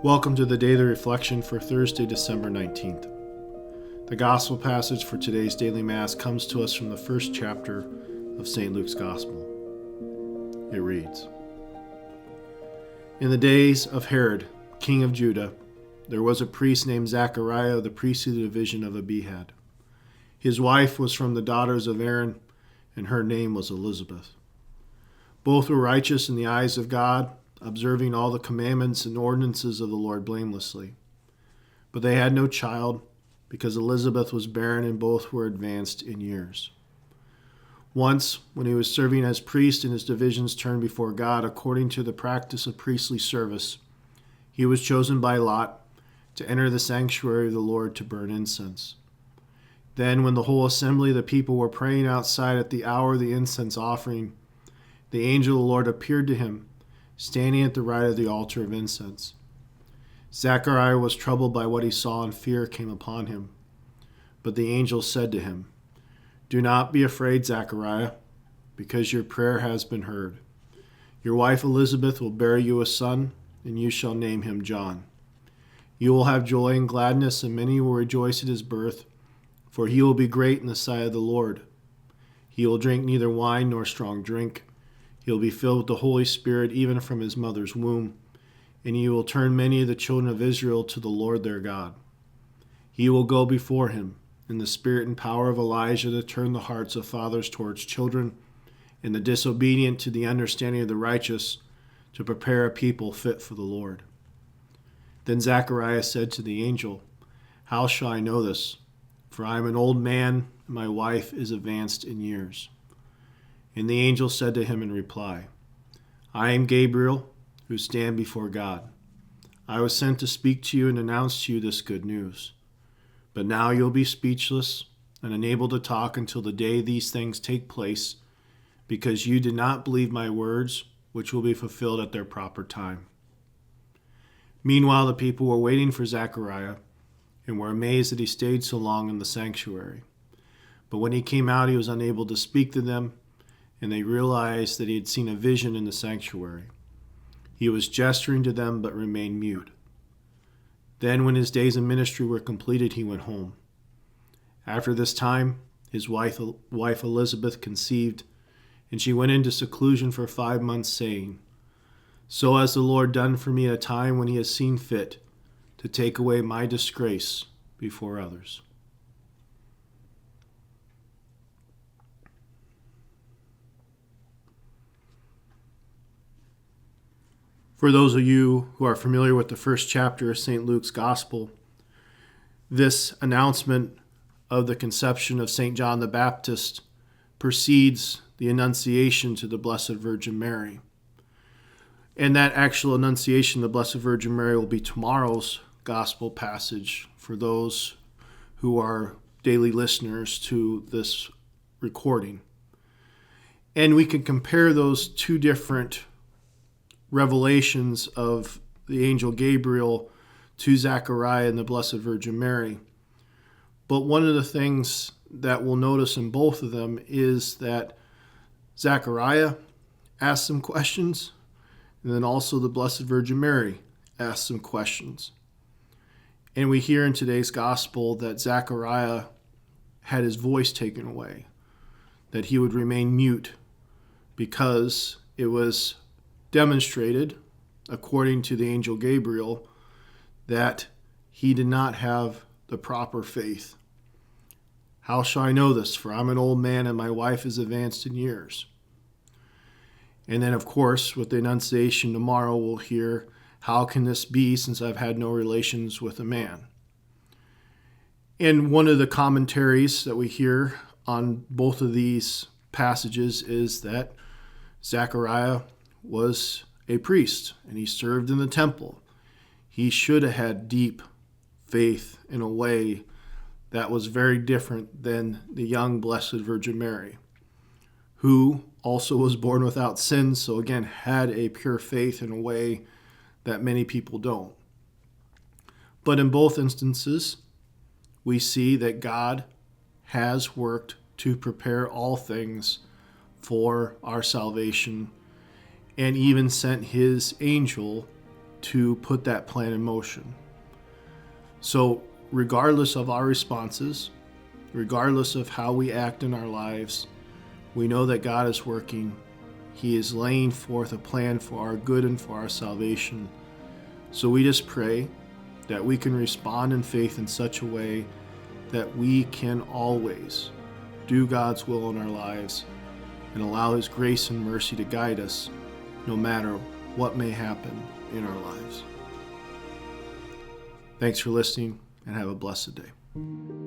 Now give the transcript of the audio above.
Welcome to the Daily Reflection for Thursday, December 19th. The Gospel passage for today's daily Mass comes to us from the first chapter of St. Luke's Gospel. It reads, In the days of Herod, king of Judah, there was a priest named Zechariah of the priestly division of Abihud. His wife was from the daughters of Aaron, and her name was Elizabeth. Both were righteous in the eyes of God, observing all the commandments and ordinances of the Lord blamelessly. But they had no child, because Elizabeth was barren and both were advanced in years. Once, when he was serving as priest in his division's turn before God according to the practice of priestly service, he was chosen by lot to enter the sanctuary of the Lord to burn incense. Then, when the whole assembly of the people were praying outside at the hour of the incense offering, the angel of the Lord appeared to him, standing at the right of the altar of incense. Zechariah was troubled by what he saw, and fear came upon him. But the angel said to him, Do not be afraid, Zechariah, because your prayer has been heard. Your wife Elizabeth will bear you a son, and you shall name him John. You will have joy and gladness, and many will rejoice at his birth, for he will be great in the sight of the Lord. He will drink neither wine nor strong drink. He will be filled with the Holy Spirit even from his mother's womb, and he will turn many of the children of Israel to the Lord their God. He will go before him in the spirit and power of Elijah to turn the hearts of fathers towards children, and the disobedient to the understanding of the righteous, to prepare a people fit for the Lord. Then Zechariah said to the angel, How shall I know this? For I am an old man, and my wife is advanced in years. And the angel said to him in reply, I am Gabriel, who stand before God. I was sent to speak to you and announce to you this good news. But now you'll be speechless and unable to talk until the day these things take place, because you did not believe my words, which will be fulfilled at their proper time. Meanwhile, the people were waiting for Zechariah and were amazed that he stayed so long in the sanctuary. But when he came out, he was unable to speak to them, and they realized that he had seen a vision in the sanctuary. He was gesturing to them but remained mute. Then, when his days of ministry were completed, he went home. After this time, his wife Elizabeth conceived, and she went into seclusion for 5 months, saying, So has the Lord done for me at a time when he has seen fit to take away my disgrace before others. For those of you who are familiar with the first chapter of St. Luke's Gospel, this announcement of the conception of St. John the Baptist precedes the Annunciation to the Blessed Virgin Mary. And that actual Annunciation to the Blessed Virgin Mary will be tomorrow's Gospel passage for those who are daily listeners to this recording. And we can compare those two different revelations of the angel Gabriel to Zechariah and the Blessed Virgin Mary. But one of the things that we'll notice in both of them is that Zechariah asks some questions, and then also the Blessed Virgin Mary asks some questions. And we hear in today's gospel that Zechariah had his voice taken away, that he would remain mute because it was demonstrated, according to the angel Gabriel, that he did not have the proper faith. How shall I know this? For I'm an old man and my wife is advanced in years. And then, of course, with the Annunciation tomorrow, we'll hear, how can this be since I've had no relations with a man? And one of the commentaries that we hear on both of these passages is that Zechariah was a priest, and he served in the temple. He should have had deep faith in a way that was very different than the young Blessed Virgin Mary, who also was born without sin, so again had a pure faith in a way that many people don't. But in both instances, we see that God has worked to prepare all things for our salvation, and even sent his angel to put that plan in motion. So, regardless of our responses, regardless of how we act in our lives, we know that God is working. He is laying forth a plan for our good and for our salvation. So we just pray that we can respond in faith in such a way that we can always do God's will in our lives and allow His grace and mercy to guide us no matter what may happen in our lives. Thanks for listening, and have a blessed day.